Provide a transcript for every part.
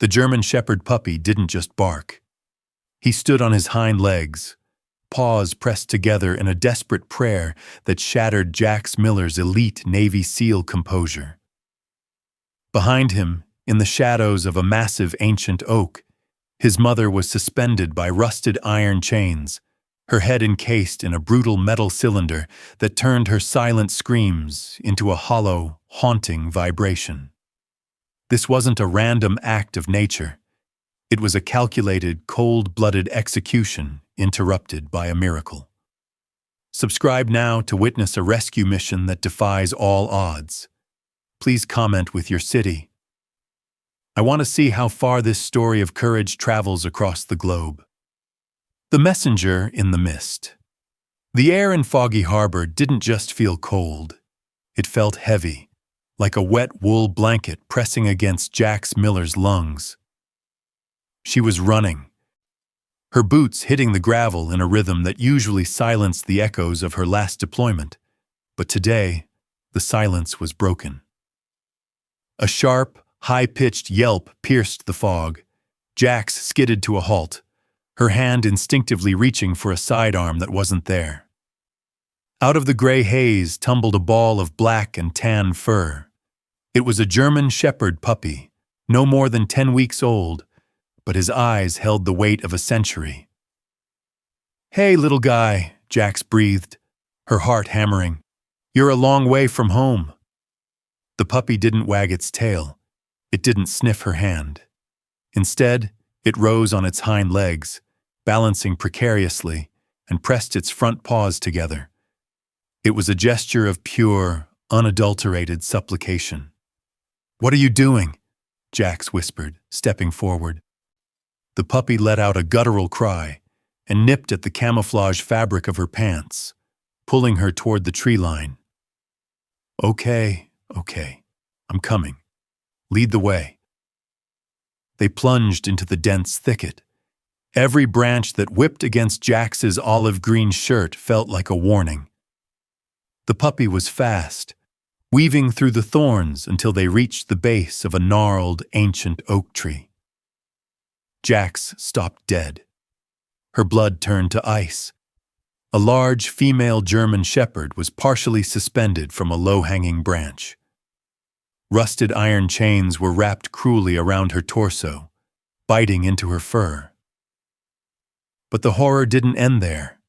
The German Shepherd puppy didn't just bark. He stood on his hind legs, paws pressed together in a desperate prayer that shattered Jax Miller's elite Navy SEAL composure. Behind him, in the shadows of a massive ancient oak, his mother was suspended by rusted iron chains, her head encased in a brutal metal cylinder that turned her silent screams into a hollow, haunting vibration. This wasn't a random act of nature. It was a calculated, cold-blooded execution interrupted by a miracle. Subscribe now to witness a rescue mission that defies all odds. Please comment with your city. I want to see how far this story of courage travels across the globe. The Messenger in the Mist. The air in Foggy Harbor didn't just feel cold. It felt heavy, like a wet wool blanket pressing against Jax Miller's lungs. She was running, her boots hitting the gravel in a rhythm that usually silenced the echoes of her last deployment, but today, the silence was broken. A sharp, high-pitched yelp pierced the fog. Jax skidded to a halt, her hand instinctively reaching for a sidearm that wasn't there. Out of the gray haze tumbled a ball of black and tan fur. It was a German Shepherd puppy, no more than 10 weeks old, but his eyes held the weight of a century. "Hey, little guy," Jax breathed, her heart hammering. "You're a long way from home." The puppy didn't wag its tail. It didn't sniff her hand. Instead, it rose on its hind legs, balancing precariously, and pressed its front paws together. It was a gesture of pure, unadulterated supplication. "What are you doing?" Jax whispered, stepping forward. The puppy let out a guttural cry and nipped at the camouflage fabric of her pants, pulling her toward the tree line. Okay, I'm coming. Lead the way." They plunged into the dense thicket. Every branch that whipped against Jax's olive green shirt felt like a warning. The puppy was fast, weaving through the thorns until they reached the base of a gnarled, ancient oak tree. Jax stopped dead. Her blood turned to ice. A large female German Shepherd was partially suspended from a low-hanging branch. Rusted iron chains were wrapped cruelly around her torso, biting into her fur. But the horror didn't end there.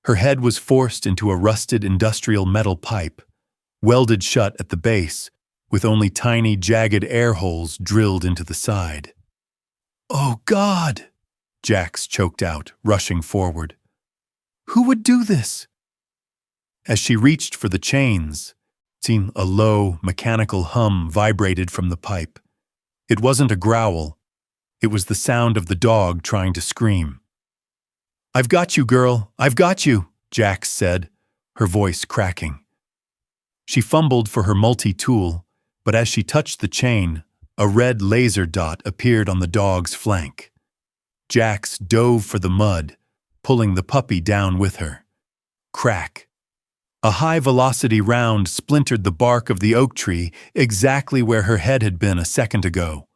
Her head was forced into a rusted industrial metal pipe, welded shut at the base, with only tiny, jagged air holes drilled into the side. "Oh, God!" Jax choked out, rushing forward. "Who would do this?" As she reached for the chains, a low, mechanical hum vibrated from the pipe. It wasn't a growl. It was the sound of the dog trying to scream. "I've got you, girl. I've got you," Jax said, her voice cracking. She fumbled for her multi-tool, but as she touched the chain, a red laser dot appeared on the dog's flank. Jax dove for the mud, pulling the puppy down with her. Crack. A high-velocity round splintered the bark of the oak tree exactly where her head had been a second ago.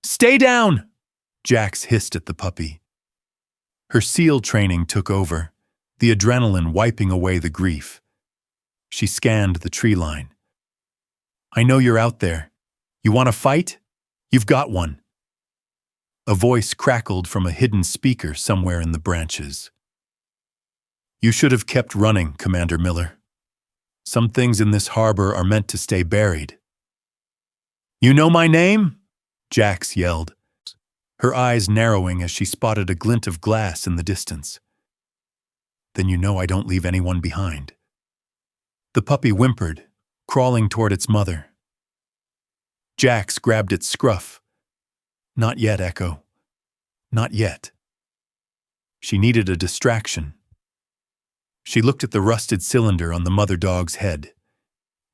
"Stay down!" Jax hissed at the puppy. Her SEAL training took over, the adrenaline wiping away the grief. She scanned the tree line. "I know you're out there. You want to fight? You've got one." A voice crackled from a hidden speaker somewhere in the branches. "You should have kept running, Commander Miller. Some things in this harbor are meant to stay buried." "You know my name?" Jax yelled, her eyes narrowing as she spotted a glint of glass in the distance. "Then you know I don't leave anyone behind." The puppy whimpered, crawling toward its mother. Jax grabbed its scruff. "Not yet, Echo. Not yet." She needed a distraction. She looked at the rusted cylinder on the mother dog's head.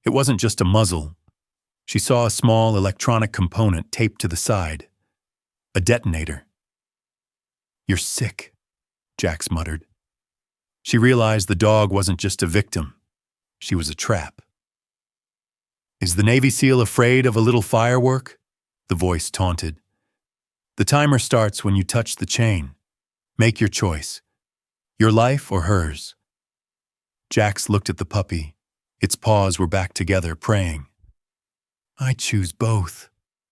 It wasn't just a muzzle. She saw a small electronic component taped to the side. A detonator. "You're sick," Jax muttered. She realized the dog wasn't just a victim. She was a trap. "Is the Navy SEAL afraid of a little firework?" the voice taunted. The timer starts when you touch the chain. Make your choice. Your life or hers? Jax looked at the puppy. Its paws were back together, praying. I choose both,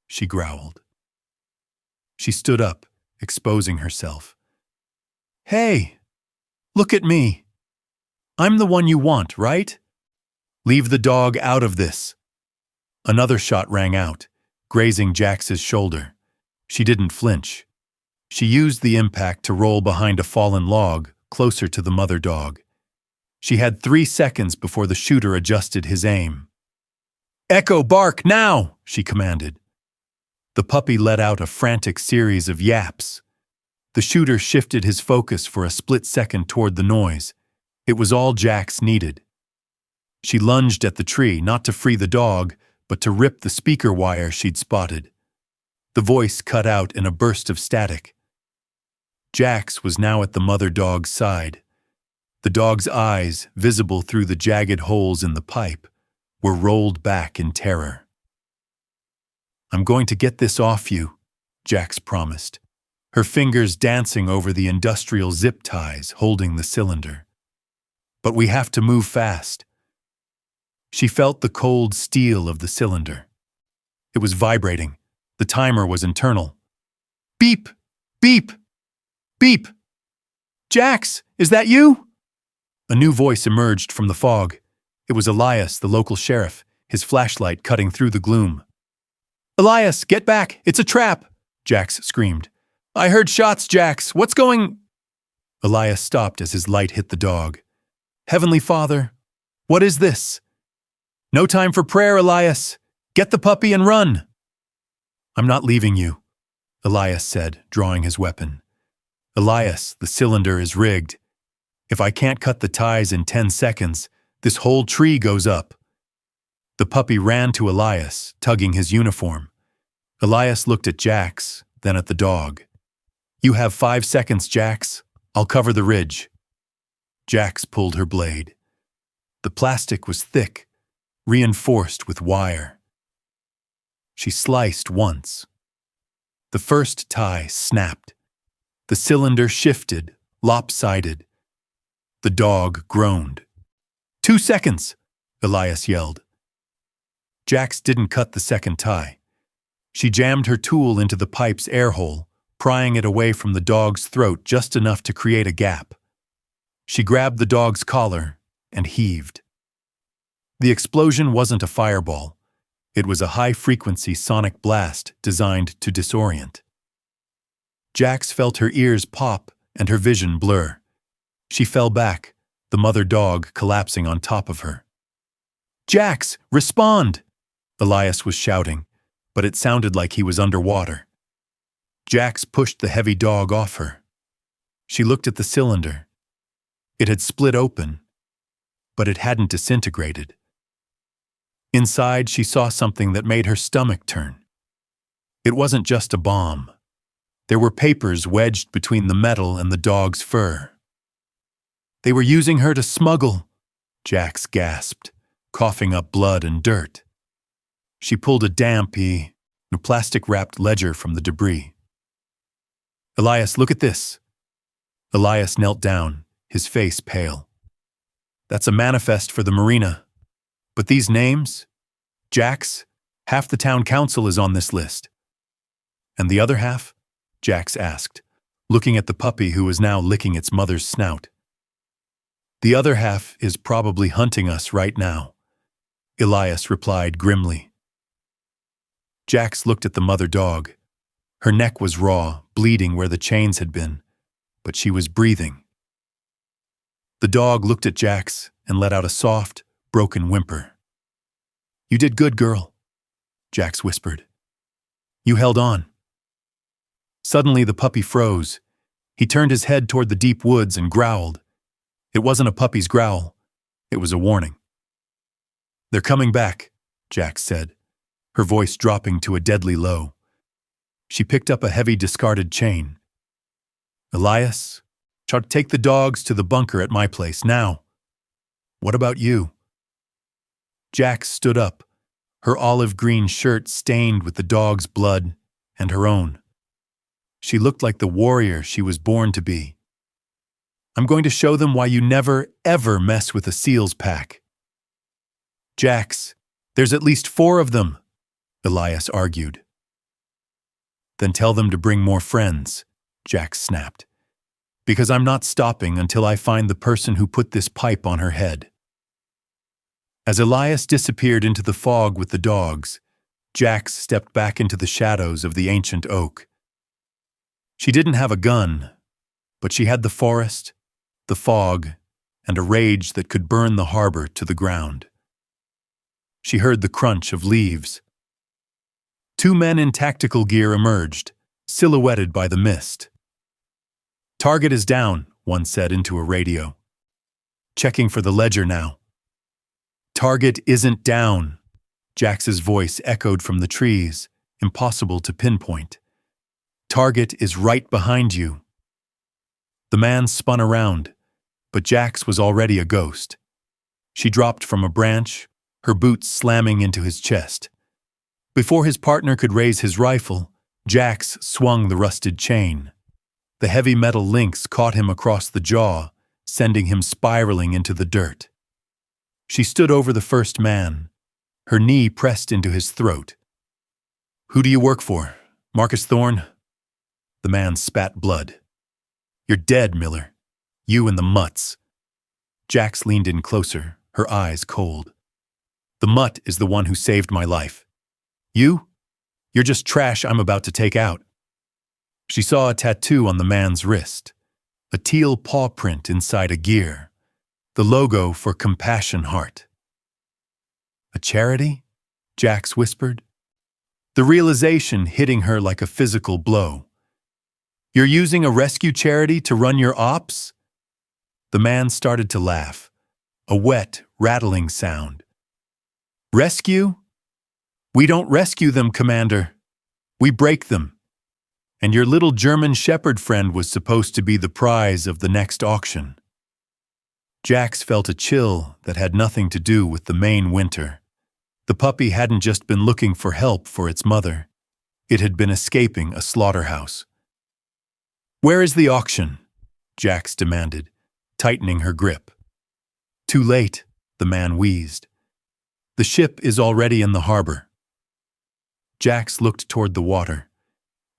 she growled. She stood up, exposing herself. Hey, look at me. I'm the one you want, right? Leave the dog out of this. Another shot rang out, grazing Jax's shoulder. She didn't flinch. She used the impact to roll behind a fallen log, closer to the mother dog. She had 3 seconds before the shooter adjusted his aim. Echo, bark now, she commanded. The puppy let out a frantic series of yaps. The shooter shifted his focus for a split second toward the noise. It was all Jax needed. She lunged at the tree, not to free the dog, but to rip the speaker wire she'd spotted. The voice cut out in a burst of static. Jax was now at the mother dog's side. The dog's eyes, visible through the jagged holes in the pipe, were rolled back in terror. I'm going to get this off you, Jax promised, her fingers dancing over the industrial zip ties holding the cylinder. But we have to move fast. She felt the cold steel of the cylinder. It was vibrating. The timer was internal. Beep! Beep! Beep! Jax, is that you? A new voice emerged from the fog. It was Elias, the local sheriff, his flashlight cutting through the gloom. Elias, get back! It's a trap! Jax screamed. I heard shots, Jax. What's going... Elias stopped as his light hit the dog. Heavenly Father, what is this? No time for prayer, Elias. Get the puppy and run. I'm not leaving you, Elias said, drawing his weapon. Elias, the cylinder is rigged. If I can't cut the ties in 10 seconds, this whole tree goes up. The puppy ran to Elias, tugging his uniform. Elias looked at Jax, then at the dog. You have 5 seconds, Jax. I'll cover the ridge. Jax pulled her blade. The plastic was thick, reinforced with wire. She sliced once. The first tie snapped. The cylinder shifted, lopsided. The dog groaned. 2 seconds, Elias yelled. Jax didn't cut the second tie. She jammed her tool into the pipe's air hole, prying it away from the dog's throat just enough to create a gap. She grabbed the dog's collar and heaved. The explosion wasn't a fireball. It was a high-frequency sonic blast designed to disorient. Jax felt her ears pop and her vision blur. She fell back, the mother dog collapsing on top of her. Jax, respond! Elias was shouting, but it sounded like he was underwater. Jax pushed the heavy dog off her. She looked at the cylinder. It had split open, but it hadn't disintegrated. Inside, she saw something that made her stomach turn. It wasn't just a bomb. There were papers wedged between the metal and the dog's fur. They were using her to smuggle, Jax gasped, coughing up blood and dirt. She pulled a plastic-wrapped ledger from the debris. Elias, look at this. Elias knelt down, his face pale. That's a manifest for the marina. But these names? Jax, half the town council is on this list. And the other half? Jax asked, looking at the puppy who was now licking its mother's snout. The other half is probably hunting us right now, Elias replied grimly. Jax looked at the mother dog. Her neck was raw, bleeding where the chains had been, but she was breathing. The dog looked at Jax and let out a soft, broken whimper. You did good, girl, Jax whispered. You held on. Suddenly the puppy froze. He turned his head toward the deep woods and growled. It wasn't a puppy's growl. It was a warning. They're coming back, Jax said, her voice dropping to a deadly low. She picked up a heavy discarded chain. Elias, try to take the dogs to the bunker at my place now. What about you? Jax stood up, her olive green shirt stained with the dog's blood and her own. She looked like the warrior she was born to be. I'm going to show them why you never, ever mess with a SEALs pack. Jax, there's at least 4 of them, Elias argued. Then tell them to bring more friends, Jax snapped. Because I'm not stopping until I find the person who put this pipe on her head. As Elias disappeared into the fog with the dogs, Jax stepped back into the shadows of the ancient oak. She didn't have a gun, but she had the forest, the fog, and a rage that could burn the harbor to the ground. She heard the crunch of leaves. 2 men in tactical gear emerged, silhouetted by the mist. Target is down, one said into a radio. Checking for the ledger now. Target isn't down, Jax's voice echoed from the trees, impossible to pinpoint. Target is right behind you. The man spun around, but Jax was already a ghost. She dropped from a branch, her boots slamming into his chest. Before his partner could raise his rifle, Jax swung the rusted chain. The heavy metal links caught him across the jaw, sending him spiraling into the dirt. She stood over the first man, her knee pressed into his throat. Who do you work for? Marcus Thorne? The man spat blood. You're dead, Miller. You and the mutts. Jax leaned in closer, her eyes cold. The mutt is the one who saved my life. You? You're just trash I'm about to take out. She saw a tattoo on the man's wrist, a teal paw print inside a gear, the logo for Compassion Heart. A charity? Jax whispered. The realization hitting her like a physical blow. You're using a rescue charity to run your ops? The man started to laugh, a wet, rattling sound. Rescue? We don't rescue them, Commander. We break them. And your little German shepherd friend was supposed to be the prize of the next auction. Jax felt a chill that had nothing to do with the Maine winter. The puppy hadn't just been looking for help for its mother. It had been escaping a slaughterhouse. Where is the auction? Jax demanded, tightening her grip. Too late, the man wheezed. The ship is already in the harbor. Jax looked toward the water.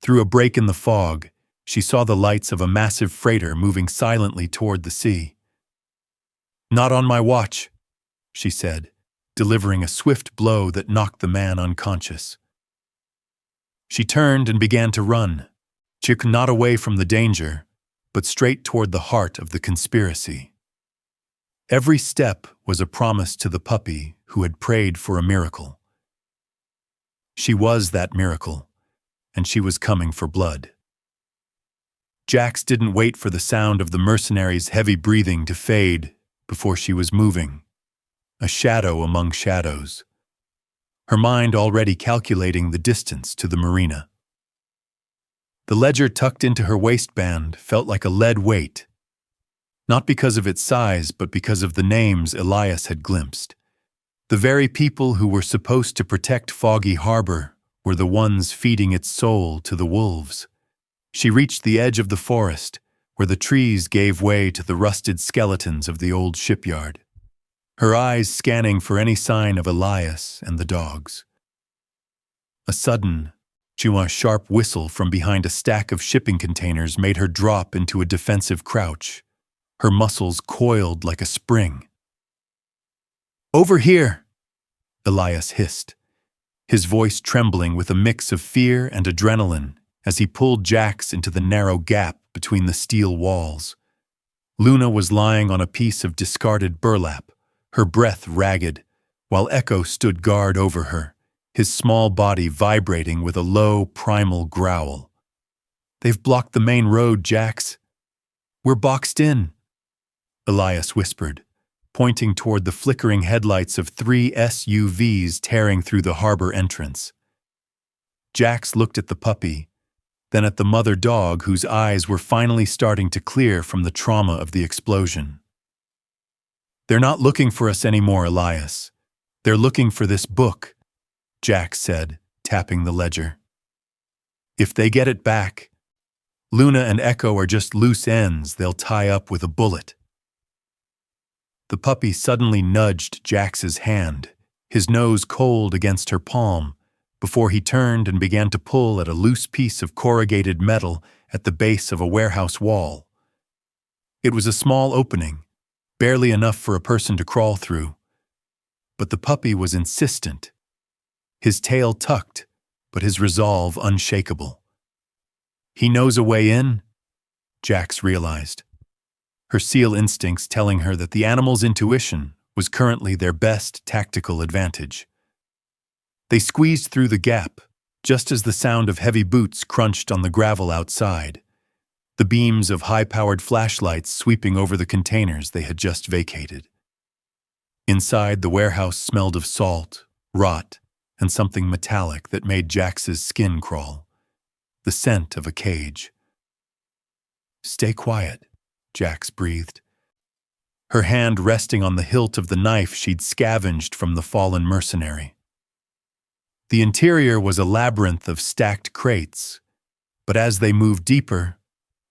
Through a break in the fog, she saw the lights of a massive freighter moving silently toward the sea. Not on my watch, she said, delivering a swift blow that knocked the man unconscious. She turned and began to run, not away from the danger, but straight toward the heart of the conspiracy. Every step was a promise to the puppy who had prayed for a miracle. She was that miracle, and she was coming for blood. Jax didn't wait for the sound of the mercenary's heavy breathing to fade before she was moving, a shadow among shadows, her mind already calculating the distance to the marina. The ledger tucked into her waistband felt like a lead weight, not because of its size, but because of the names Elias had glimpsed. The very people who were supposed to protect Foggy Harbor were the ones feeding its soul to the wolves. She reached the edge of the forest, where the trees gave way to the rusted skeletons of the old shipyard, her eyes scanning for any sign of Elias and the dogs. A sudden, sharp whistle from behind a stack of shipping containers made her drop into a defensive crouch, her muscles coiled like a spring. Over here, Elias hissed, his voice trembling with a mix of fear and adrenaline as he pulled Jax into the narrow gap between the steel walls. Luna was lying on a piece of discarded burlap, her breath ragged, while Echo stood guard over her, his small body vibrating with a low, primal growl. They've blocked the main road, Jax. We're boxed in, Elias whispered, pointing toward the flickering headlights of 3 SUVs tearing through the harbor entrance. Jax looked at the puppy, then at the mother dog whose eyes were finally starting to clear from the trauma of the explosion. They're not looking for us anymore, Elias. They're looking for this book. Jax said, tapping the ledger. If they get it back, Luna and Echo are just loose ends they'll tie up with a bullet. The puppy suddenly nudged Jax's hand, his nose cold against her palm, before he turned and began to pull at a loose piece of corrugated metal at the base of a warehouse wall. It was a small opening, barely enough for a person to crawl through. But the puppy was insistent, his tail tucked, but his resolve unshakable. He knows a way in, Jax realized, her seal instincts telling her that the animal's intuition was currently their best tactical advantage. They squeezed through the gap, just as the sound of heavy boots crunched on the gravel outside, the beams of high-powered flashlights sweeping over the containers they had just vacated. Inside, the warehouse smelled of salt, rot, and something metallic that made Jax's skin crawl, the scent of a cage. "Stay quiet," Jax breathed, her hand resting on the hilt of the knife she'd scavenged from the fallen mercenary. The interior was a labyrinth of stacked crates, but as they moved deeper,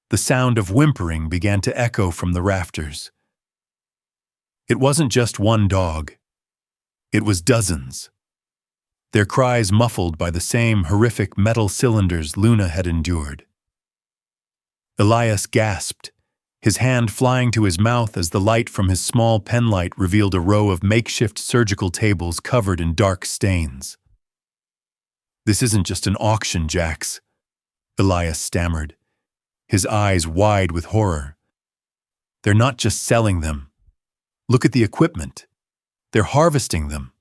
the sound of whimpering began to echo from the rafters. It wasn't just one dog. It was dozens, their cries muffled by the same horrific metal cylinders Luna had endured. Elias gasped, his hand flying to his mouth as the light from his small penlight revealed a row of makeshift surgical tables covered in dark stains. "This isn't just an auction, Jax," Elias stammered, his eyes wide with horror. "They're not just selling them. Look at the equipment. They're harvesting them."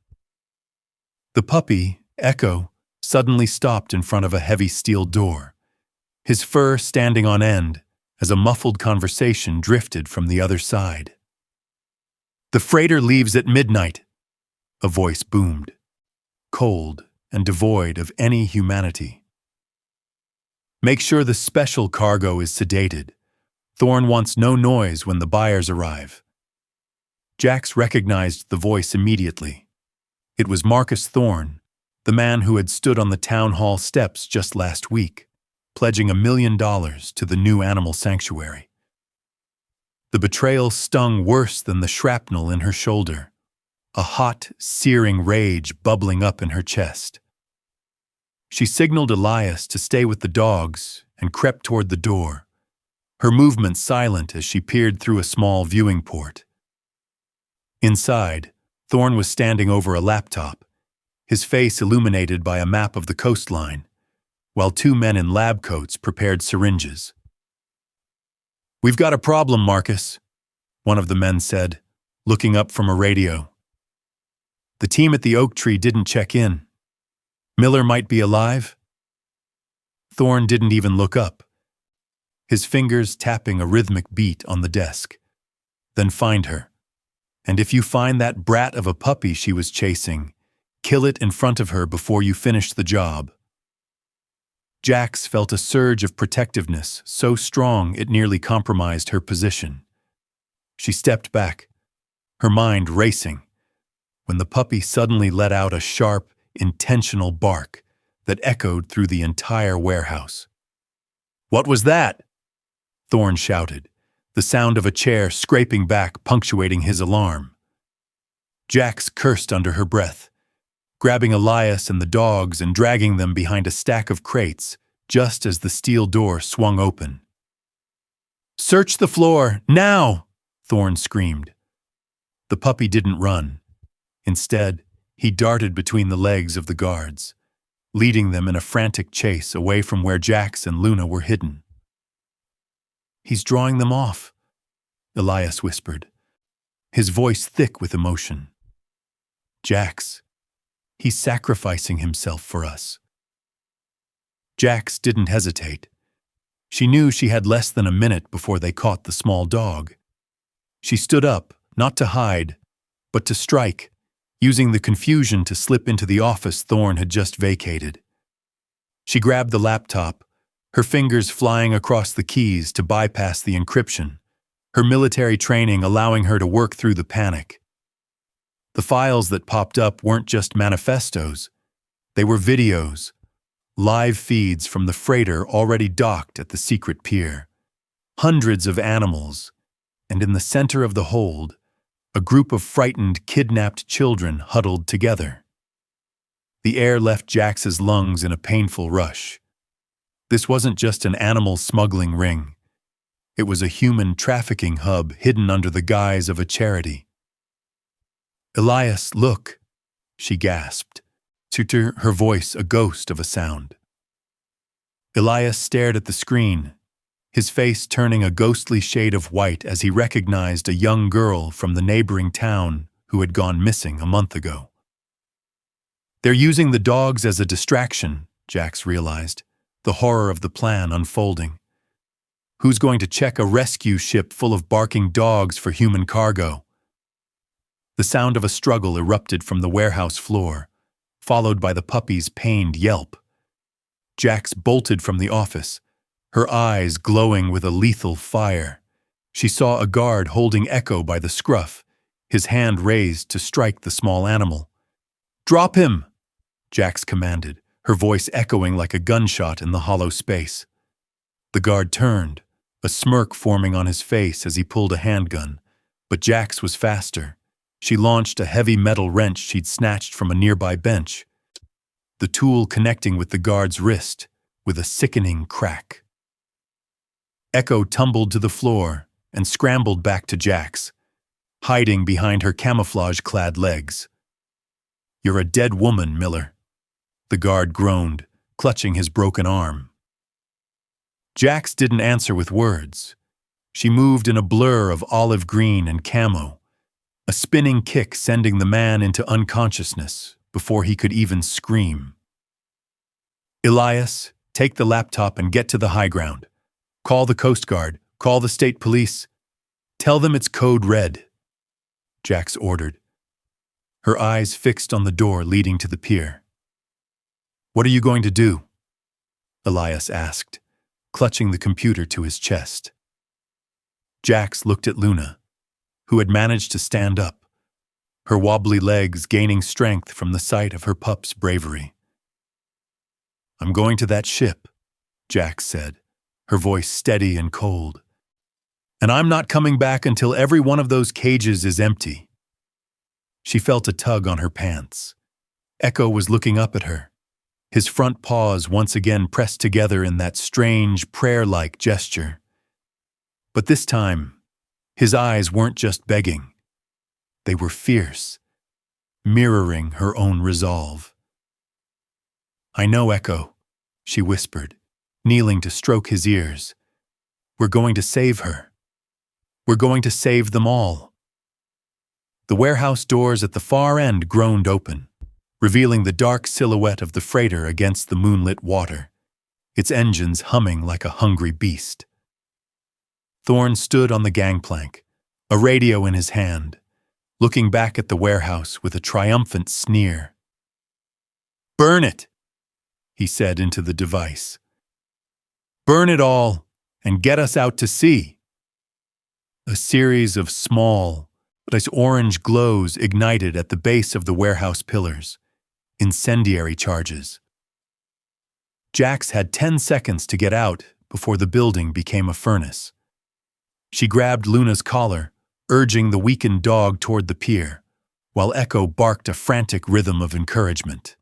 The puppy, Echo, suddenly stopped in front of a heavy steel door, his fur standing on end as a muffled conversation drifted from the other side. "The freighter leaves at midnight," a voice boomed, cold and devoid of any humanity. "Make sure the special cargo is sedated. Thorn wants no noise when the buyers arrive." Jax recognized the voice immediately. It was Marcus Thorn, the man who had stood on the town hall steps just last week, pledging $1 million to the new animal sanctuary. The betrayal stung worse than the shrapnel in her shoulder, a hot, searing rage bubbling up in her chest. She signaled Elias to stay with the dogs and crept toward the door, her movements silent as she peered through a small viewing port. Inside, Thorn was standing over a laptop, his face illuminated by a map of the coastline, while two men in lab coats prepared syringes. "We've got a problem, Marcus," one of the men said, looking up from a radio. "The team at the oak tree didn't check in. Miller might be alive?" Thorn didn't even look up, his fingers tapping a rhythmic beat on the desk. "Then find her. And if you find that brat of a puppy she was chasing, kill it in front of her before you finish the job." Jax felt a surge of protectiveness so strong it nearly compromised her position. She stepped back, her mind racing, when the puppy suddenly let out a sharp, intentional bark that echoed through the entire warehouse. "What was that?" Thorn shouted, the sound of a chair scraping back punctuating his alarm. Jax cursed under her breath, grabbing Elias and the dogs and dragging them behind a stack of crates just as the steel door swung open. "Search the floor, now!" Thorn screamed. The puppy didn't run. Instead, he darted between the legs of the guards, leading them in a frantic chase away from where Jax and Luna were hidden. "He's drawing them off," Elias whispered, his voice thick with emotion. "Jax, he's sacrificing himself for us." Jax didn't hesitate. She knew she had less than a minute before they caught the small dog. She stood up, not to hide, but to strike, using the confusion to slip into the office Thorn had just vacated. She grabbed the laptop, her fingers flying across the keys to bypass the encryption, her military training allowing her to work through the panic. The files that popped up weren't just manifestos. They were videos, live feeds from the freighter already docked at the secret pier. Hundreds of animals, and in the center of the hold, a group of frightened, kidnapped children huddled together. The air left Jax's lungs in a painful rush. This wasn't just an animal smuggling ring. It was a human trafficking hub hidden under the guise of a charity. "Elias, look," she gasped, her voice a ghost of a sound. Elias stared at the screen, his face turning a ghostly shade of white as he recognized a young girl from the neighboring town who had gone missing a month ago. "They're using the dogs as a distraction," Jax realized, the horror of the plan unfolding. Who's going to check a rescue ship full of barking dogs for human cargo? The sound of a struggle erupted from the warehouse floor, followed by the puppy's pained yelp. Jax bolted from the office, her eyes glowing with a lethal fire. She saw a guard holding Echo by the scruff, his hand raised to strike the small animal. "Drop him!" Jax commanded, her voice echoing like a gunshot in the hollow space. The guard turned, a smirk forming on his face as he pulled a handgun, but Jax was faster. She launched a heavy metal wrench she'd snatched from a nearby bench, the tool connecting with the guard's wrist with a sickening crack. Echo tumbled to the floor and scrambled back to Jax, hiding behind her camouflage-clad legs. "You're a dead woman, Miller," the guard groaned, clutching his broken arm. Jax didn't answer with words. She moved in a blur of olive green and camo, a spinning kick sending the man into unconsciousness before he could even scream. "Elias, take the laptop and get to the high ground. Call the Coast Guard, call the state police. Tell them it's code red," Jax ordered, her eyes fixed on the door leading to the pier. "What are you going to do?" Elias asked, clutching the computer to his chest. Jax looked at Luna, who had managed to stand up, her wobbly legs gaining strength from the sight of her pup's bravery. "I'm going to that ship," Jax said, her voice steady and cold. "And I'm not coming back until every one of those cages is empty." She felt a tug on her pants. Echo was looking up at her, his front paws once again pressed together in that strange, prayer-like gesture. But this time, his eyes weren't just begging. They were fierce, mirroring her own resolve. "I know, Echo," she whispered, kneeling to stroke his ears. "We're going to save her. We're going to save them all." The warehouse doors at the far end groaned open, revealing the dark silhouette of the freighter against the moonlit water, its engines humming like a hungry beast. Thorne stood on the gangplank, a radio in his hand, looking back at the warehouse with a triumphant sneer. "Burn it," he said into the device. "Burn it all and get us out to sea." A series of small, orange glows ignited at the base of the warehouse pillars. Incendiary charges. Jax had 10 seconds to get out before the building became a furnace. She grabbed Luna's collar, urging the weakened dog toward the pier, while Echo barked a frantic rhythm of encouragement.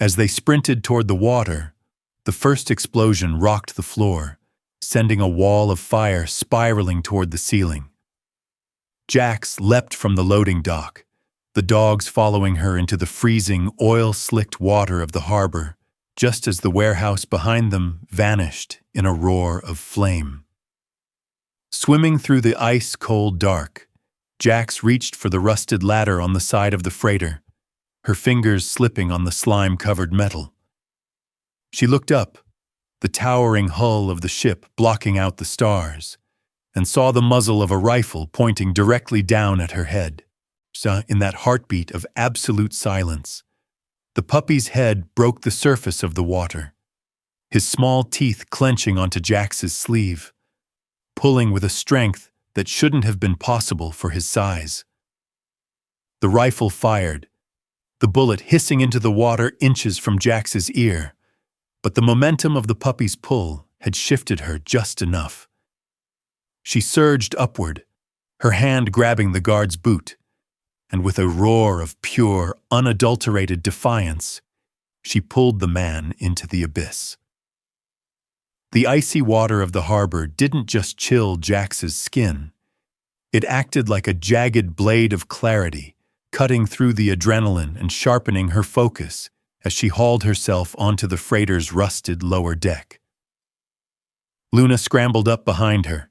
As they sprinted toward the water, the first explosion rocked the floor, sending a wall of fire spiraling toward the ceiling. Jax leapt from the loading dock, the dogs following her into the freezing, oil-slicked water of the harbor, just as the warehouse behind them vanished in a roar of flame. Swimming through the ice-cold dark, Jax reached for the rusted ladder on the side of the freighter, her fingers slipping on the slime-covered metal. She looked up, the towering hull of the ship blocking out the stars, and saw the muzzle of a rifle pointing directly down at her head. In that heartbeat of absolute silence, the puppy's head broke the surface of the water, his small teeth clenching onto Jax's sleeve, pulling with a strength that shouldn't have been possible for his size. The rifle fired, the bullet hissing into the water inches from Jax's ear, but the momentum of the puppy's pull had shifted her just enough. She surged upward, her hand grabbing the guard's boot, and with a roar of pure, unadulterated defiance, she pulled the man into the abyss. The icy water of the harbor didn't just chill Jax's skin. It acted like a jagged blade of clarity, cutting through the adrenaline and sharpening her focus as she hauled herself onto the freighter's rusted lower deck. Luna scrambled up behind her,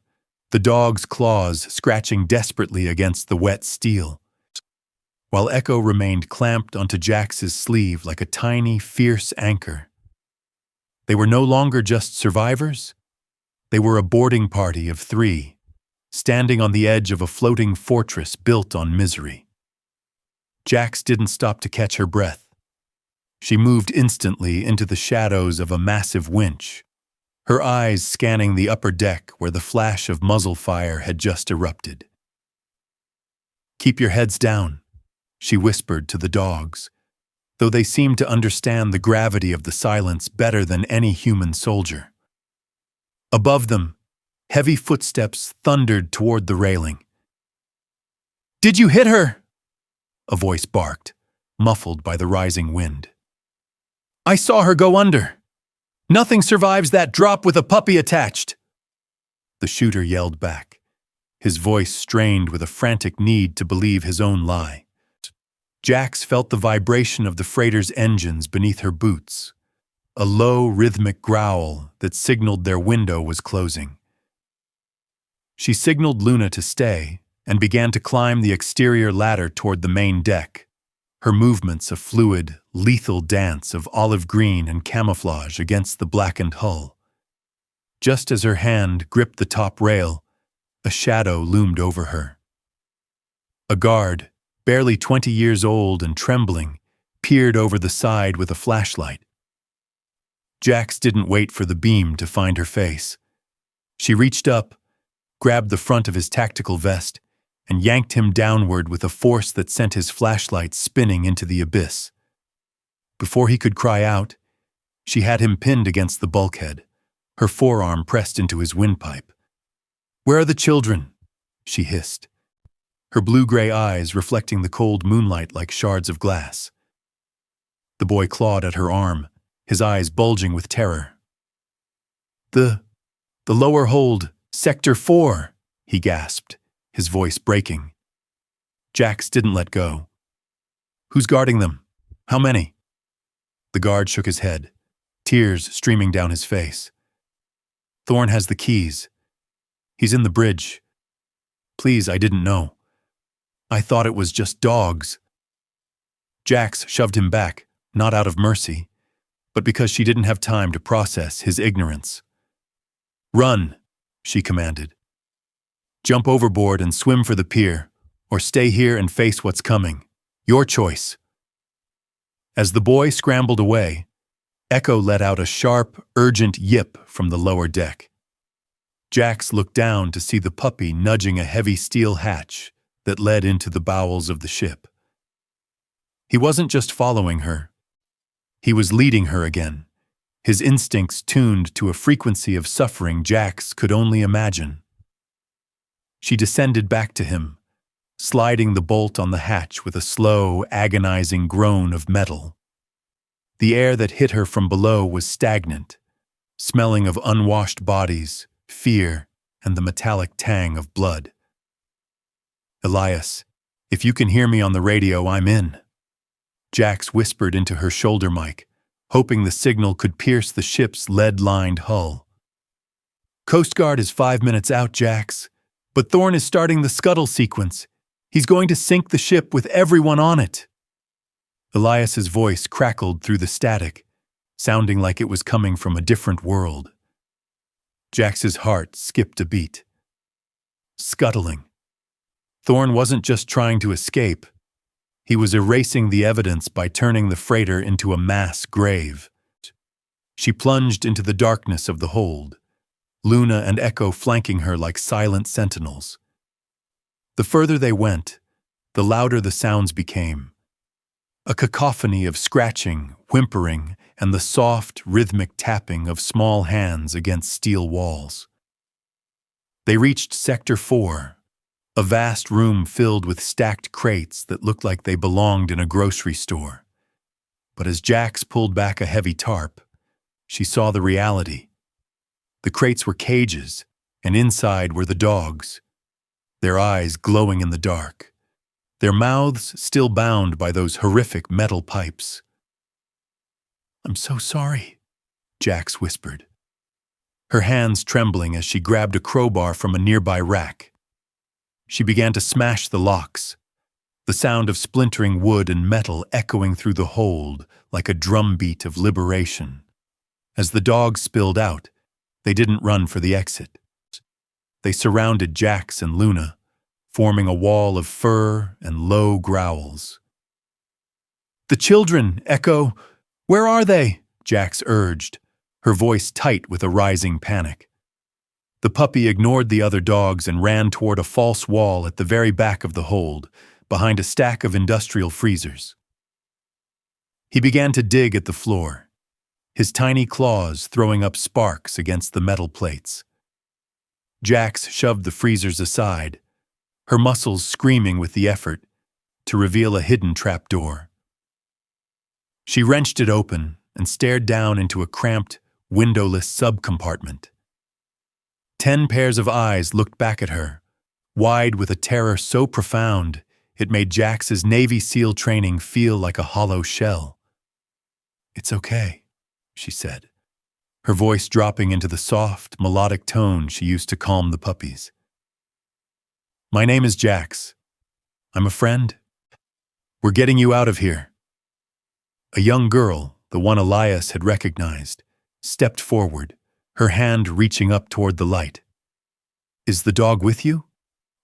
the dog's claws scratching desperately against the wet steel, while Echo remained clamped onto Jax's sleeve like a tiny, fierce anchor. They were no longer just survivors. They were a boarding party of 3, standing on the edge of a floating fortress built on misery. Jax didn't stop to catch her breath. She moved instantly into the shadows of a massive winch, her eyes scanning the upper deck where the flash of muzzle fire had just erupted. "Keep your heads down," she whispered to the dogs, though they seemed to understand the gravity of the silence better than any human soldier. Above them, heavy footsteps thundered toward the railing. "Did you hit her?" a voice barked, muffled by the rising wind. "I saw her go under. Nothing survives that drop with a puppy attached," the shooter yelled back, his voice strained with a frantic need to believe his own lie. Jax felt the vibration of the freighter's engines beneath her boots, a low, rhythmic growl that signaled their window was closing. She signaled Luna to stay and began to climb the exterior ladder toward the main deck, her movements a fluid, lethal dance of olive green and camouflage against the blackened hull. Just as her hand gripped the top rail, a shadow loomed over her. A guard, barely 20 years old and trembling, peered over the side with a flashlight. Jax didn't wait for the beam to find her face. She reached up, grabbed the front of his tactical vest, and yanked him downward with a force that sent his flashlight spinning into the abyss. Before he could cry out, she had him pinned against the bulkhead, her forearm pressed into his windpipe. "Where are the children?" she hissed, her blue-gray eyes reflecting the cold moonlight like shards of glass. The boy clawed at her arm, his eyes bulging with terror. The lower hold, Sector 4, he gasped, his voice breaking. Jax didn't let go. "Who's guarding them? How many?" The guard shook his head, tears streaming down his face. "Thorn has the keys. He's in the bridge. Please, I didn't know. I thought it was just dogs." Jax shoved him back, not out of mercy, but because she didn't have time to process his ignorance. "Run," she commanded. "Jump overboard and swim for the pier, or stay here and face what's coming. Your choice." As the boy scrambled away, Echo let out a sharp, urgent yip from the lower deck. Jax looked down to see the puppy nudging a heavy steel hatch that led into the bowels of the ship. He wasn't just following her. He was leading her again, his instincts tuned to a frequency of suffering Jax could only imagine. She descended back to him, sliding the bolt on the hatch with a slow, agonizing groan of metal. The air that hit her from below was stagnant, smelling of unwashed bodies, fear, and the metallic tang of blood. "Elias, if you can hear me on the radio, I'm in," Jax whispered into her shoulder mic, hoping the signal could pierce the ship's lead-lined hull. "Coast Guard is 5 minutes out, Jax, but Thorn is starting the scuttle sequence. He's going to sink the ship with everyone on it." Elias's voice crackled through the static, sounding like it was coming from a different world. Jax's heart skipped a beat. Scuttling. Thorn wasn't just trying to escape. He was erasing the evidence by turning the freighter into a mass grave. She plunged into the darkness of the hold, Luna and Echo flanking her like silent sentinels. The further they went, the louder the sounds became. a cacophony of scratching, whimpering, and the soft, rhythmic tapping of small hands against steel walls. They reached Sector 4, a vast room filled with stacked crates that looked like they belonged in a grocery store. But as Jax pulled back a heavy tarp, she saw the reality. The crates were cages, and inside were the dogs, their eyes glowing in the dark, their mouths still bound by those horrific metal pipes. "I'm so sorry," Jax whispered, her hands trembling as she grabbed a crowbar from a nearby rack. She began to smash the locks, the sound of splintering wood and metal echoing through the hold like a drumbeat of liberation. As the dogs spilled out, they didn't run for the exit. They surrounded Jax and Luna, forming a wall of fur and low growls. "The children, Echo! Where are they?" Jax urged, her voice tight with a rising panic. The puppy ignored the other dogs and ran toward a false wall at the very back of the hold, behind a stack of industrial freezers. He began to dig at the floor, his tiny claws throwing up sparks against the metal plates. Jax shoved the freezers aside, her muscles screaming with the effort, to reveal a hidden trapdoor. She wrenched it open and stared down into a cramped, windowless subcompartment. 10 pairs of eyes looked back at her, wide with a terror so profound it made Jax's Navy SEAL training feel like a hollow shell. "It's okay," she said, her voice dropping into the soft, melodic tone she used to calm the puppies. "My name is Jax. I'm a friend. We're getting you out of here." A young girl, the one Elias had recognized, stepped forward, her hand reaching up toward the light. "Is the dog with you?"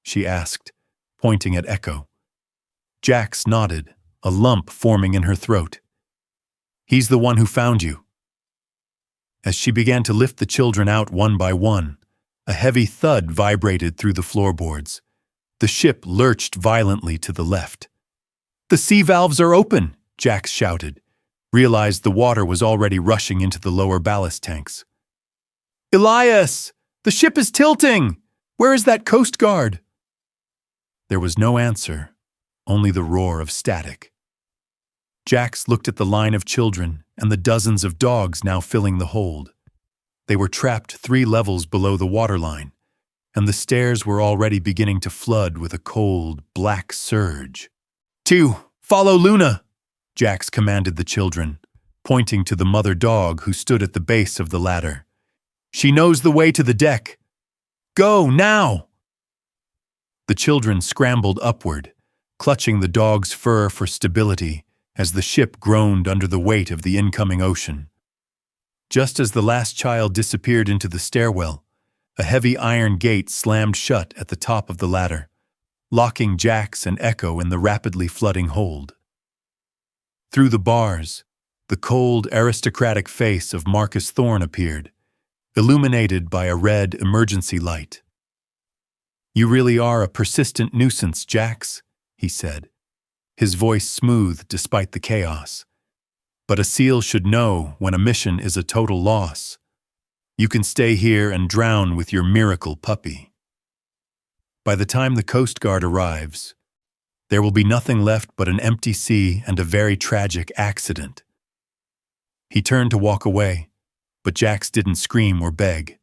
she asked, pointing at Echo. Jax nodded, a lump forming in her throat. "He's the one who found you." As she began to lift the children out one by one, a heavy thud vibrated through the floorboards. The ship lurched violently to the left. "The sea valves are open!" Jax shouted, realized the water was already rushing into the lower ballast tanks. "Elias! The ship is tilting! Where is that Coast Guard?" There was no answer, only the roar of static. Jax looked at the line of children and the dozens of dogs now filling the hold. They were trapped 3 levels below the waterline, and the stairs were already beginning to flood with a cold, black surge. "2, follow Luna!" Jax commanded the children, pointing to the mother dog who stood at the base of the ladder. "She knows the way to the deck. Go, now!" The children scrambled upward, clutching the dog's fur for stability as the ship groaned under the weight of the incoming ocean. Just as the last child disappeared into the stairwell, a heavy iron gate slammed shut at the top of the ladder, locking Jax and Echo in the rapidly flooding hold. Through the bars, the cold, aristocratic face of Marcus Thorne appeared, illuminated by a red emergency light. "You really are a persistent nuisance, Jax," he said, his voice smooth despite the chaos. "But a SEAL should know when a mission is a total loss. You can stay here and drown with your miracle puppy. By the time the Coast Guard arrives, there will be nothing left but an empty sea and a very tragic accident." He turned to walk away, but Jax didn't scream or beg.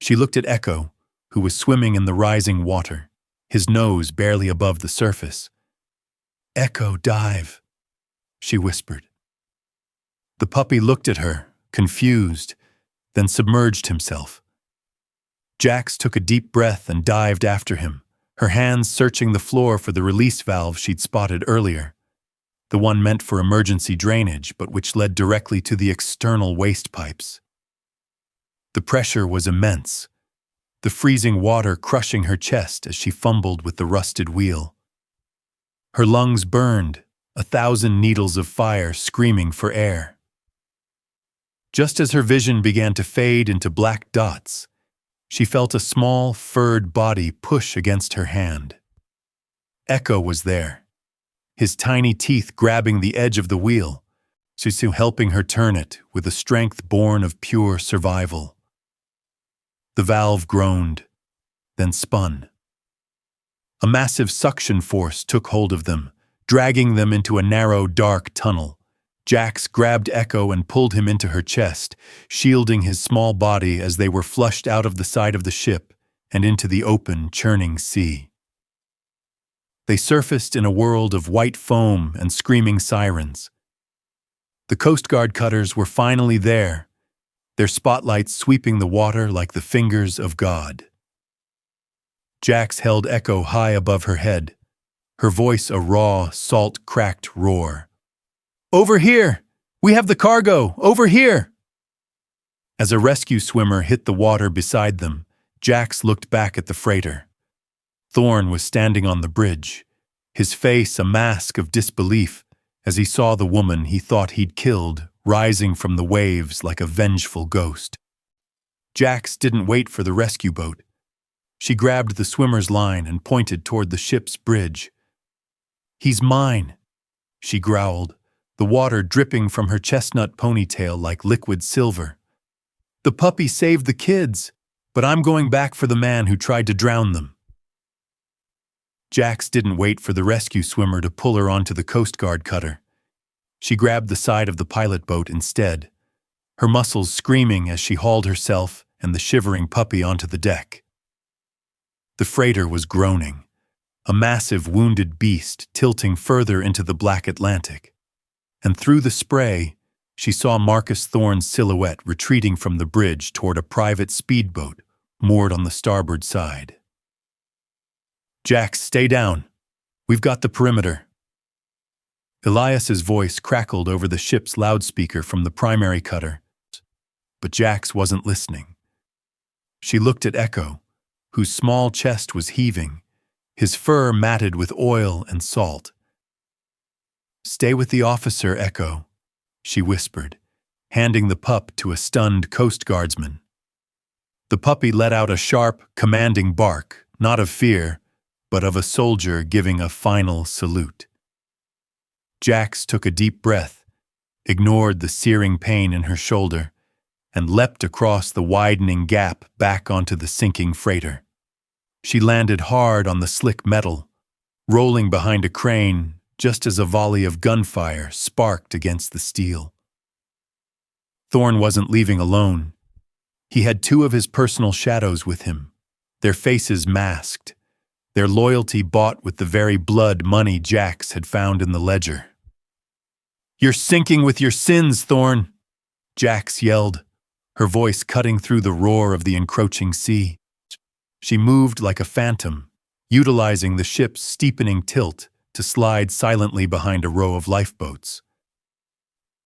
She looked at Echo, who was swimming in the rising water, his nose barely above the surface. "Echo, dive," she whispered. The puppy looked at her, confused, then submerged himself. Jax took a deep breath and dived after him, her hands searching the floor for the release valve she'd spotted earlier, the one meant for emergency drainage but which led directly to the external waste pipes. The pressure was immense, the freezing water crushing her chest as she fumbled with the rusted wheel. Her lungs burned, 1,000 needles of fire screaming for air. Just as her vision began to fade into black dots, she felt a small, furred body push against her hand. Echo was there, his tiny teeth grabbing the edge of the wheel, Sisu helping her turn it with a strength born of pure survival. The valve groaned, then spun. A massive suction force took hold of them, dragging them into a narrow, dark tunnel. Jax grabbed Echo and pulled him into her chest, shielding his small body as they were flushed out of the side of the ship and into the open, churning sea. They surfaced in a world of white foam and screaming sirens. The Coast Guard cutters were finally there, their spotlights sweeping the water like the fingers of God. Jax held Echo high above her head, her voice a raw, salt-cracked roar. "Over here! We have the cargo! Over here!" As a rescue swimmer hit the water beside them, Jax looked back at the freighter. Thorn was standing on the bridge, his face a mask of disbelief as he saw the woman he thought he'd killed rising from the waves like a vengeful ghost. Jax didn't wait for the rescue boat. She grabbed the swimmer's line and pointed toward the ship's bridge. "He's mine," she growled, the water dripping from her chestnut ponytail like liquid silver. "The puppy saved the kids, but I'm going back for the man who tried to drown them." Jax didn't wait for the rescue swimmer to pull her onto the Coast Guard cutter. She grabbed the side of the pilot boat instead, her muscles screaming as she hauled herself and the shivering puppy onto the deck. The freighter was groaning, a massive wounded beast tilting further into the black Atlantic. And through the spray, she saw Marcus Thorn's silhouette retreating from the bridge toward a private speedboat moored on the starboard side. "Jax, stay down. We've got the perimeter." Elias's voice crackled over the ship's loudspeaker from the primary cutter, but Jax wasn't listening. She looked at Echo, whose small chest was heaving, his fur matted with oil and salt. "Stay with the officer, Echo," she whispered, handing the pup to a stunned Coast Guardsman. The puppy let out a sharp, commanding bark, not of fear, but of a soldier giving a final salute. Jax took a deep breath, ignored the searing pain in her shoulder, and leapt across the widening gap back onto the sinking freighter. She landed hard on the slick metal, rolling behind a crane just as a volley of gunfire sparked against the steel. Thorn wasn't leaving alone. He had two of his personal shadows with him, their faces masked, their loyalty bought with the very blood money Jax had found in the ledger. "You're sinking with your sins, Thorn," Jax yelled, her voice cutting through the roar of the encroaching sea. She moved like a phantom, utilizing the ship's steepening tilt to slide silently behind a row of lifeboats.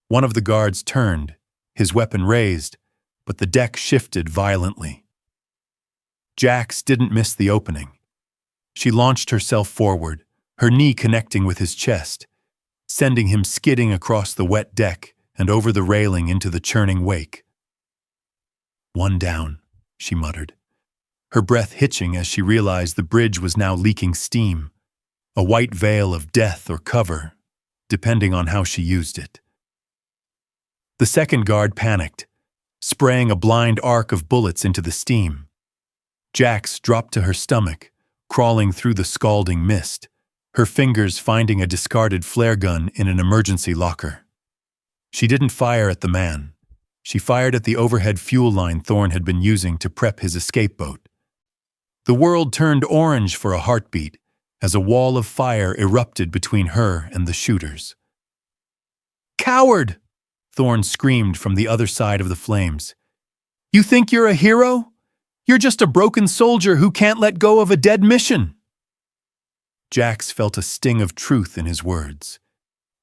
One of the guards turned, his weapon raised, but the deck shifted violently. Jax didn't miss the opening. She launched herself forward, her knee connecting with his chest, sending him skidding across the wet deck and over the railing into the churning wake. "One down," she muttered, her breath hitching as she realized the bridge was now leaking steam, a white veil of death or cover, depending on how she used it. The second guard panicked, spraying a blind arc of bullets into the steam. Jax dropped to her stomach, crawling through the scalding mist, her fingers finding a discarded flare gun in an emergency locker. She didn't fire at the man. She fired at the overhead fuel line Thorn had been using to prep his escape boat. The world turned orange for a heartbeat as a wall of fire erupted between her and the shooters. "Coward!" Thorn screamed from the other side of the flames. "You think you're a hero? You're just a broken soldier who can't let go of a dead mission." Jax felt a sting of truth in his words,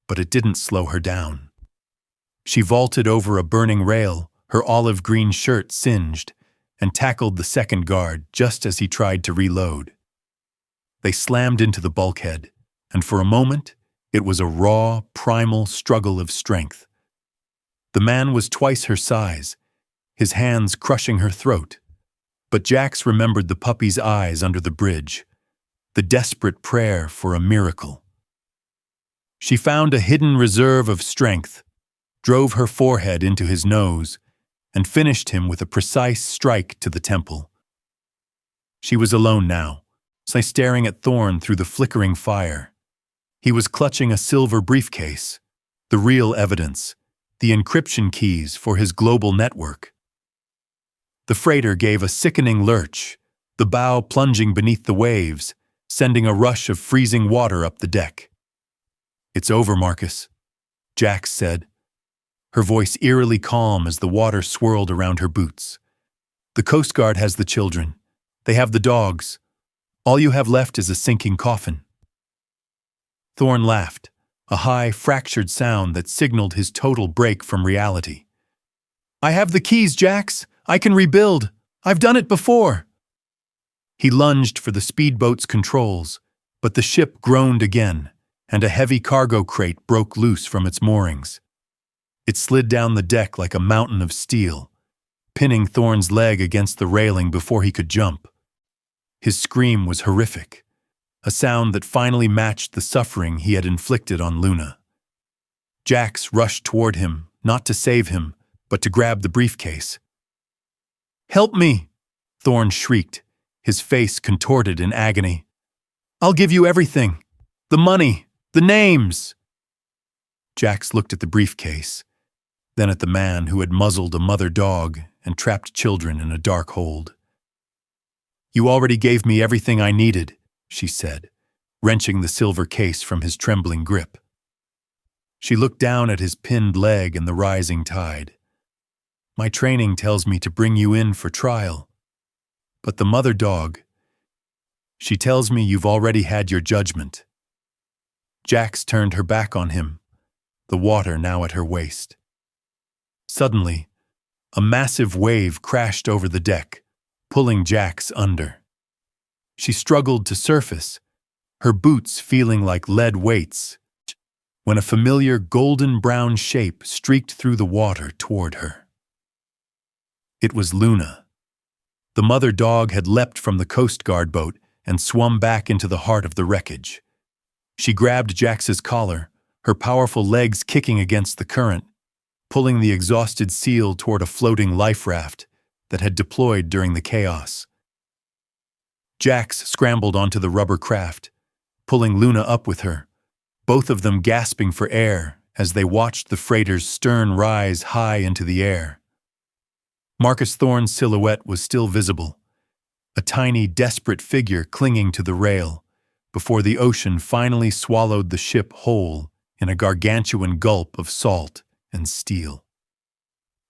but it didn't slow her down. She vaulted over a burning rail, her olive green shirt singed, and tackled the second guard just as he tried to reload. They slammed into the bulkhead, and for a moment, it was a raw, primal struggle of strength. The man was twice her size, his hands crushing her throat. But Jax remembered the puppy's eyes under the bridge, the desperate prayer for a miracle. She found a hidden reserve of strength, drove her forehead into his nose, and finished him with a precise strike to the temple. She was alone now, staring at Thorn through the flickering fire. He was clutching a silver briefcase, the real evidence, the encryption keys for his global network. The freighter gave a sickening lurch, the bow plunging beneath the waves, sending a rush of freezing water up the deck. "It's over, Marcus," Jax said, her voice eerily calm as the water swirled around her boots. "The Coast Guard has the children. They have the dogs. All you have left is a sinking coffin." Thorn laughed, a high, fractured sound that signaled his total break from reality. "I have the keys, Jax. I can rebuild. I've done it before." He lunged for the speedboat's controls, but the ship groaned again, and a heavy cargo crate broke loose from its moorings. It slid down the deck like a mountain of steel, pinning Thorn's leg against the railing before he could jump. His scream was horrific, a sound that finally matched the suffering he had inflicted on Luna. Jax rushed toward him, not to save him, but to grab the briefcase. "Help me!" Thorn shrieked, his face contorted in agony. "I'll give you everything. The money, the names." Jax looked at the briefcase, then at the man who had muzzled a mother dog and trapped children in a dark hold. "You already gave me everything I needed," she said, wrenching the silver case from his trembling grip. She looked down at his pinned leg and the rising tide. "My training tells me to bring you in for trial. But the mother dog, she tells me you've already had your judgment." Jax turned her back on him, the water now at her waist. Suddenly, a massive wave crashed over the deck, pulling Jax under. She struggled to surface, her boots feeling like lead weights, when a familiar golden-brown shape streaked through the water toward her. It was Luna. The mother dog had leapt from the Coast Guard boat and swum back into the heart of the wreckage. She grabbed Jax's collar, her powerful legs kicking against the current, pulling the exhausted seal toward a floating life raft that had deployed during the chaos. Jax scrambled onto the rubber craft, pulling Luna up with her, both of them gasping for air as they watched the freighter's stern rise high into the air. Marcus Thorn's silhouette was still visible, a tiny, desperate figure clinging to the rail, before the ocean finally swallowed the ship whole in a gargantuan gulp of salt and steel.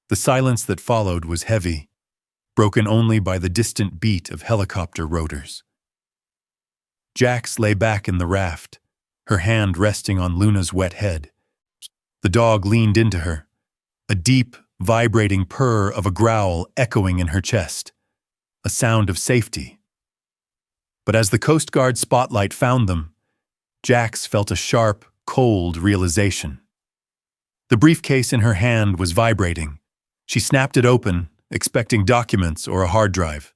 The silence that followed was heavy, broken only by the distant beat of helicopter rotors. Jax lay back in the raft, her hand resting on Luna's wet head. The dog leaned into her, a deep, vibrating purr of a growl echoing in her chest, a sound of safety. But as the Coast Guard spotlight found them, Jax felt a sharp, cold realization. The briefcase in her hand was vibrating. She snapped it open, expecting documents or a hard drive.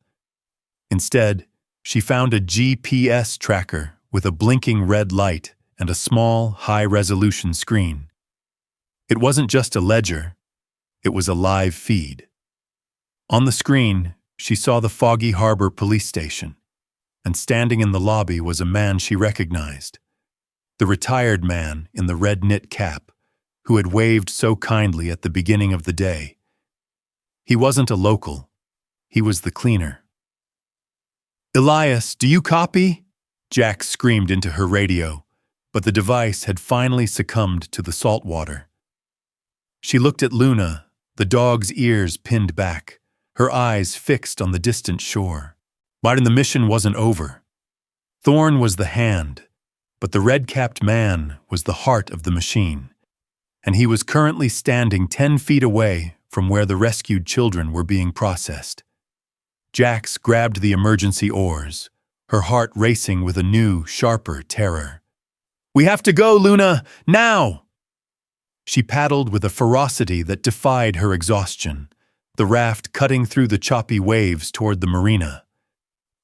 Instead, she found a GPS tracker with a blinking red light and a small, high-resolution screen. It wasn't just a ledger. It was a live feed. On the screen, she saw the Foggy Harbor police station, and standing in the lobby was a man she recognized, the retired man in the red knit cap, who had waved so kindly at the beginning of the day. He wasn't a local. He was the cleaner. "Elias, do you copy?" Jax screamed into her radio, but the device had finally succumbed to the salt water. She looked at Luna, the dog's ears pinned back, her eyes fixed on the distant shore. But the mission wasn't over. Thorn was the hand, but the red-capped man was the heart of the machine, and he was currently standing 10 feet away from where the rescued children were being processed. Jax grabbed the emergency oars, her heart racing with a new, sharper terror. "We have to go, Luna! Now!" She paddled with a ferocity that defied her exhaustion, the raft cutting through the choppy waves toward the marina.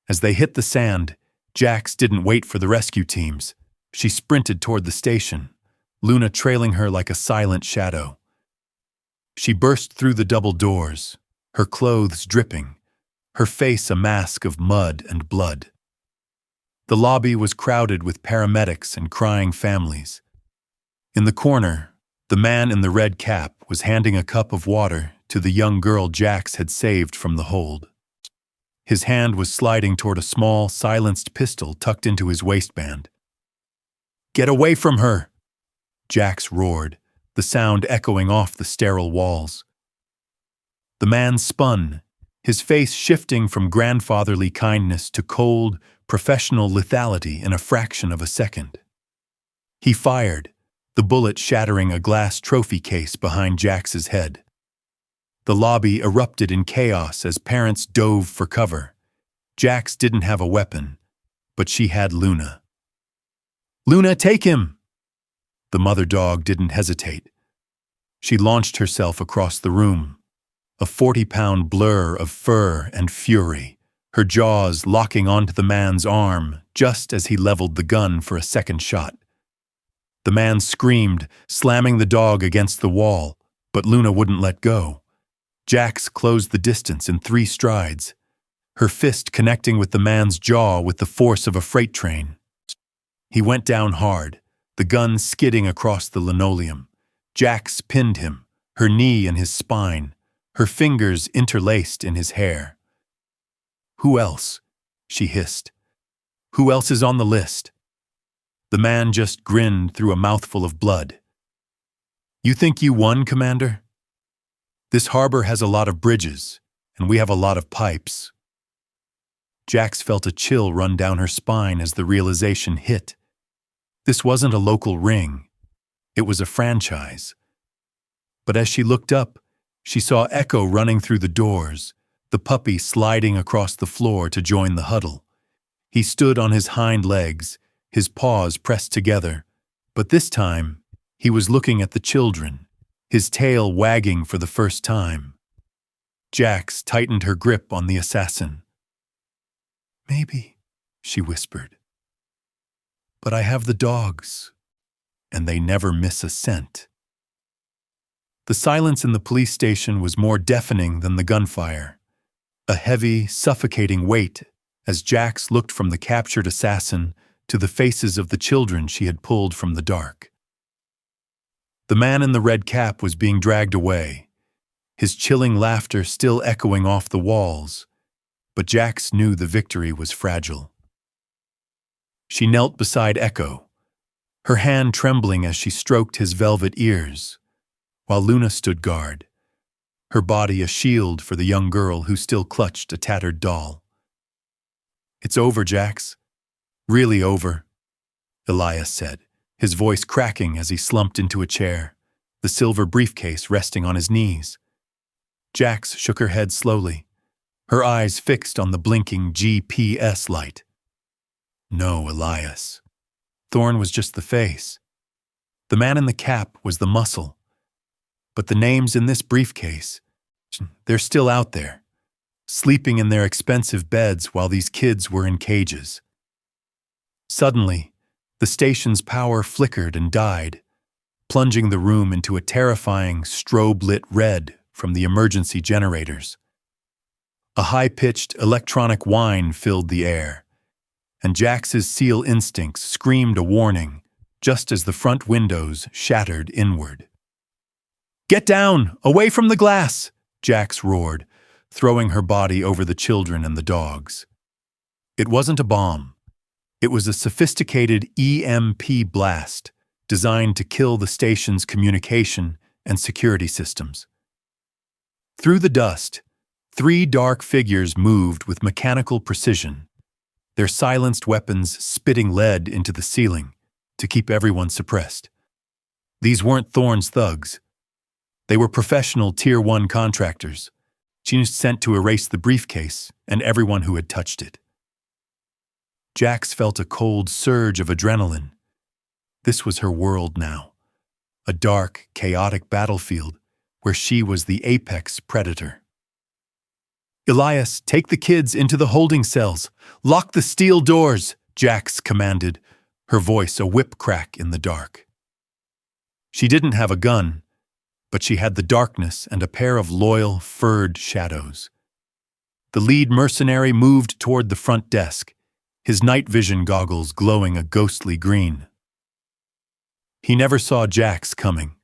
As they hit the sand, Jax didn't wait for the rescue teams. She sprinted toward the station, Luna trailing her like a silent shadow. She burst through the double doors, her clothes dripping, her face a mask of mud and blood. The lobby was crowded with paramedics and crying families. In the corner, the man in the red cap was handing a cup of water to the young girl Jax had saved from the hold. His hand was sliding toward a small, silenced pistol tucked into his waistband. "Get away from her!" Jax roared, the sound echoing off the sterile walls. The man spun, his face shifting from grandfatherly kindness to cold, professional lethality in a fraction of a second. He fired, the bullet shattering a glass trophy case behind Jax's head. The lobby erupted in chaos as parents dove for cover. Jax didn't have a weapon, but she had Luna. "Luna, take him!" The mother dog didn't hesitate. She launched herself across the room, a 40-pound blur of fur and fury, her jaws locking onto the man's arm just as he leveled the gun for a second shot. The man screamed, slamming the dog against the wall, but Luna wouldn't let go. Jax closed the distance in 3 strides, her fist connecting with the man's jaw with the force of a freight train. He went down hard, the gun skidding across the linoleum. Jax pinned him, her knee in his spine, her fingers interlaced in his hair. "Who else?" she hissed. "Who else is on the list?" The man just grinned through a mouthful of blood. "You think you won, Commander? This harbor has a lot of bridges, and we have a lot of pipes." Jax felt a chill run down her spine as the realization hit. This wasn't a local ring. It was a franchise. But as she looked up, she saw Echo running through the doors, the puppy sliding across the floor to join the huddle. He stood on his hind legs, his paws pressed together, but this time he was looking at the children, his tail wagging for the first time. Jax tightened her grip on the assassin. "Maybe," she whispered. "But I have the dogs, and they never miss a scent." The silence in the police station was more deafening than the gunfire, a heavy, suffocating weight as Jax looked from the captured assassin to the faces of the children she had pulled from the dark. The man in the red cap was being dragged away, his chilling laughter still echoing off the walls, but Jax knew the victory was fragile. She knelt beside Echo, her hand trembling as she stroked his velvet ears, while Luna stood guard, her body a shield for the young girl who still clutched a tattered doll. "It's over, Jax. Really over," Elias said, his voice cracking as he slumped into a chair, the silver briefcase resting on his knees. Jax shook her head slowly, her eyes fixed on the blinking GPS light. "No, Elias. Thorn was just the face. The man in the cap was the muscle. But the names in this briefcase, they're still out there, sleeping in their expensive beds while these kids were in cages." Suddenly, the station's power flickered and died, plunging the room into a terrifying strobe-lit red from the emergency generators. A high-pitched electronic whine filled the air, and Jax's seal instincts screamed a warning just as the front windows shattered inward. "Get down! Away from the glass!" Jax roared, throwing her body over the children and the dogs. It wasn't a bomb. It was a sophisticated EMP blast designed to kill the station's communication and security systems. Through the dust, 3 dark figures moved with mechanical precision, their silenced weapons spitting lead into the ceiling to keep everyone suppressed. These weren't Thorn's thugs. They were professional Tier 1 contractors, sent to erase the briefcase and everyone who had touched it. Jax felt a cold surge of adrenaline. This was her world now, a dark, chaotic battlefield where she was the apex predator. "Elias, take the kids into the holding cells. Lock the steel doors," Jax commanded, her voice a whip crack in the dark. She didn't have a gun, but she had the darkness and a pair of loyal, furred shadows. The lead mercenary moved toward the front desk, his night vision goggles glowing a ghostly green. He never saw Jax coming.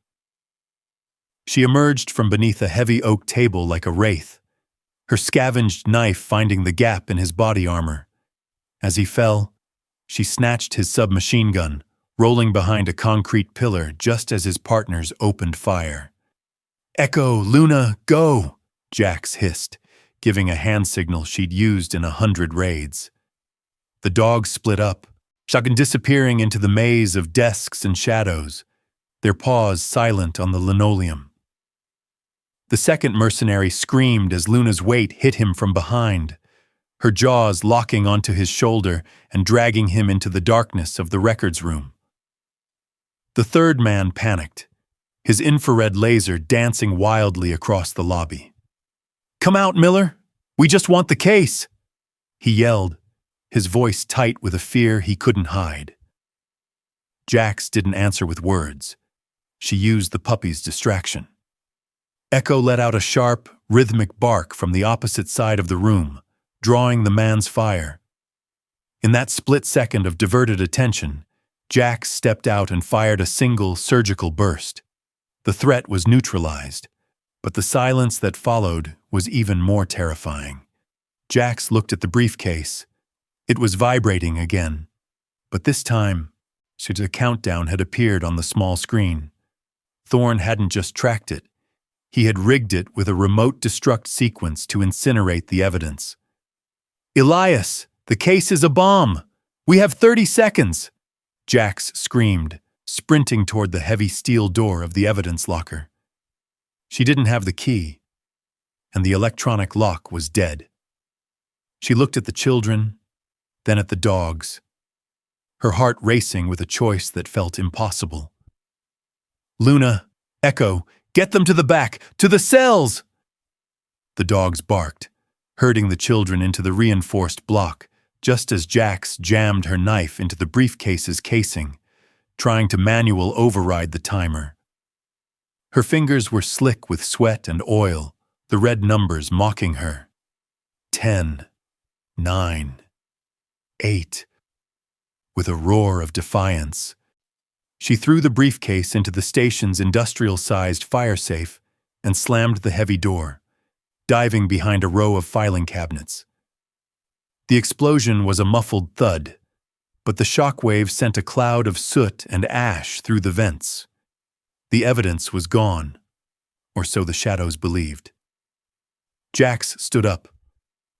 She emerged from beneath a heavy oak table like a wraith, her scavenged knife finding the gap in his body armor. As he fell, she snatched his submachine gun, rolling behind a concrete pillar just as his partners opened fire. "Echo, Luna, go!" Jax hissed, giving a hand signal she'd used in 100 raids. The dogs split up, shotgun disappearing into the maze of desks and shadows, their paws silent on the linoleum. The second mercenary screamed as Luna's weight hit him from behind, her jaws locking onto his shoulder and dragging him into the darkness of the records room. The third man panicked, his infrared laser dancing wildly across the lobby. "Come out, Miller! We just want the case!" he yelled, his voice tight with a fear he couldn't hide. Jax didn't answer with words. She used the puppy's distraction. Echo let out a sharp, rhythmic bark from the opposite side of the room, drawing the man's fire. In that split second of diverted attention, Jax stepped out and fired a single surgical burst. The threat was neutralized, but the silence that followed was even more terrifying. Jax looked at the briefcase. It was vibrating again, but this time, a countdown had appeared on the small screen. Thorne hadn't just tracked it. He had rigged it with a remote destruct sequence to incinerate the evidence. "Elias, the case is a bomb! We have 30 seconds!" Jax screamed, sprinting toward the heavy steel door of the evidence locker. She didn't have the key, and the electronic lock was dead. She looked at the children, then at the dogs, her heart racing with a choice that felt impossible. "Luna, Echo, get them to the back, to the cells!" The dogs barked, herding the children into the reinforced block, just as Jax jammed her knife into the briefcase's casing, trying to manual override the timer. Her fingers were slick with sweat and oil, the red numbers mocking her. 10, 9, 8. With a roar of defiance, she threw the briefcase into the station's industrial-sized fire safe and slammed the heavy door, diving behind a row of filing cabinets. The explosion was a muffled thud, but the shockwave sent a cloud of soot and ash through the vents. The evidence was gone, or so the shadows believed. Jax stood up,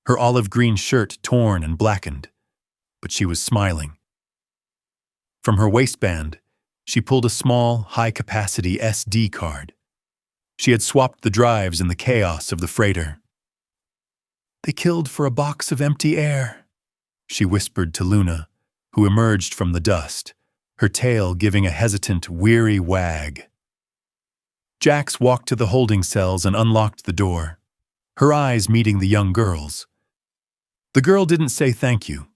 her olive-green shirt torn and blackened, but she was smiling. From her waistband, she pulled a small, high-capacity SD card. She had swapped the drives in the chaos of the freighter. "They killed for a box of empty air," she whispered to Luna, who emerged from the dust, her tail giving a hesitant, weary wag. Jax walked to the holding cells and unlocked the door, her eyes meeting the young girl's. The girl didn't say thank you.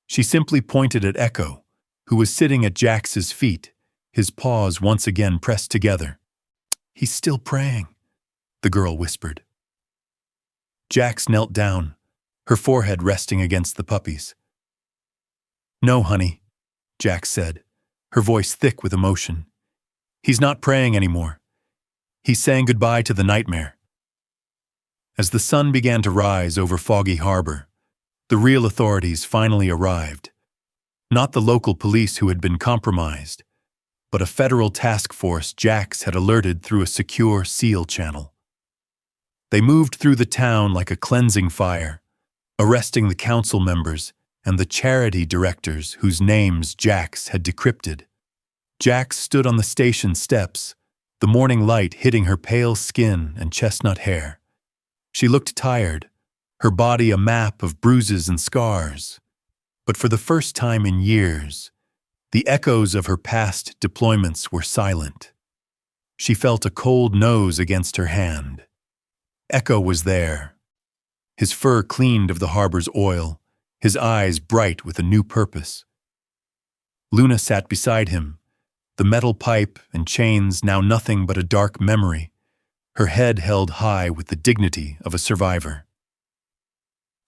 She simply pointed at Echo, who was sitting at Jax's feet, his paws once again pressed together. "He's still praying," the girl whispered. Jax knelt down, her forehead resting against the puppy's. "No, honey," Jax said, her voice thick with emotion. "He's not praying anymore. He's saying goodbye to the nightmare." As the sun began to rise over Foggy Harbor, the real authorities finally arrived. Not the local police who had been compromised, but a federal task force Jax had alerted through a secure SEAL channel. They moved through the town like a cleansing fire, arresting the council members and the charity directors whose names Jax had decrypted. Jax stood on the station steps, the morning light hitting her pale skin and chestnut hair. She looked tired, her body a map of bruises and scars. But for the first time in years, the echoes of her past deployments were silent. She felt a cold nose against her hand. Echo was there, his fur cleaned of the harbor's oil, his eyes bright with a new purpose. Luna sat beside him, the metal pipe and chains now nothing but a dark memory, her head held high with the dignity of a survivor.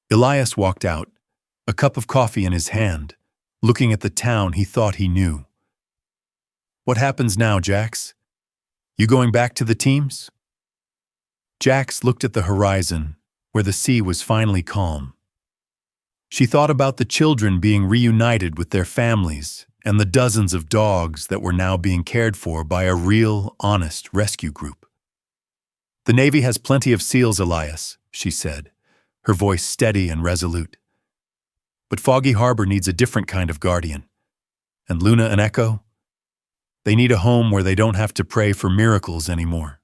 Elias walked out, a cup of coffee in his hand, looking at the town he thought he knew. "What happens now, Jax? You going back to the teams?" Jax looked at the horizon, where the sea was finally calm. She thought about the children being reunited with their families and the dozens of dogs that were now being cared for by a real, honest rescue group. "The Navy has plenty of SEALs, Elias," she said, her voice steady and resolute. "But Foggy Harbor needs a different kind of guardian. And Luna and Echo? They need a home where they don't have to pray for miracles anymore."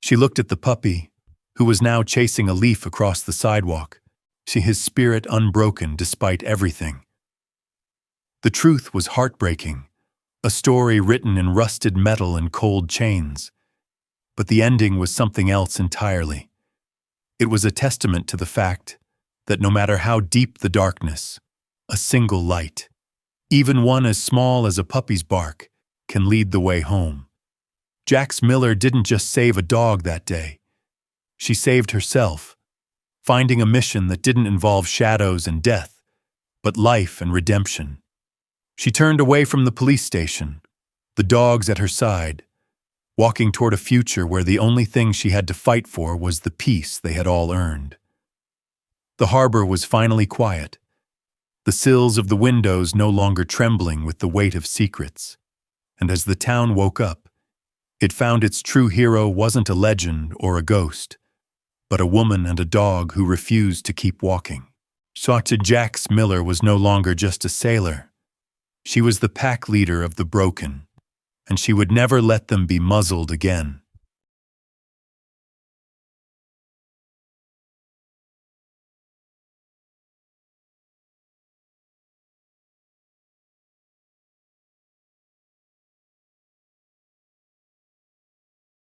She looked at the puppy, who was now chasing a leaf across the sidewalk, his spirit unbroken despite everything. The truth was heartbreaking, a story written in rusted metal and cold chains. But the ending was something else entirely. It was a testament to the fact that no matter how deep the darkness, a single light, even one as small as a puppy's bark, can lead the way home. Jax Miller didn't just save a dog that day. She saved herself, finding a mission that didn't involve shadows and death, but life and redemption. She turned away from the police station, the dogs at her side, walking toward a future where the only thing she had to fight for was the peace they had all earned. The harbor was finally quiet, the sills of the windows no longer trembling with the weight of secrets. And as the town woke up, it found its true hero wasn't a legend or a ghost, but a woman and a dog who refused to keep walking. Dr. Jax Miller was no longer just a sailor. She was the pack leader of the broken, and she would never let them be muzzled again.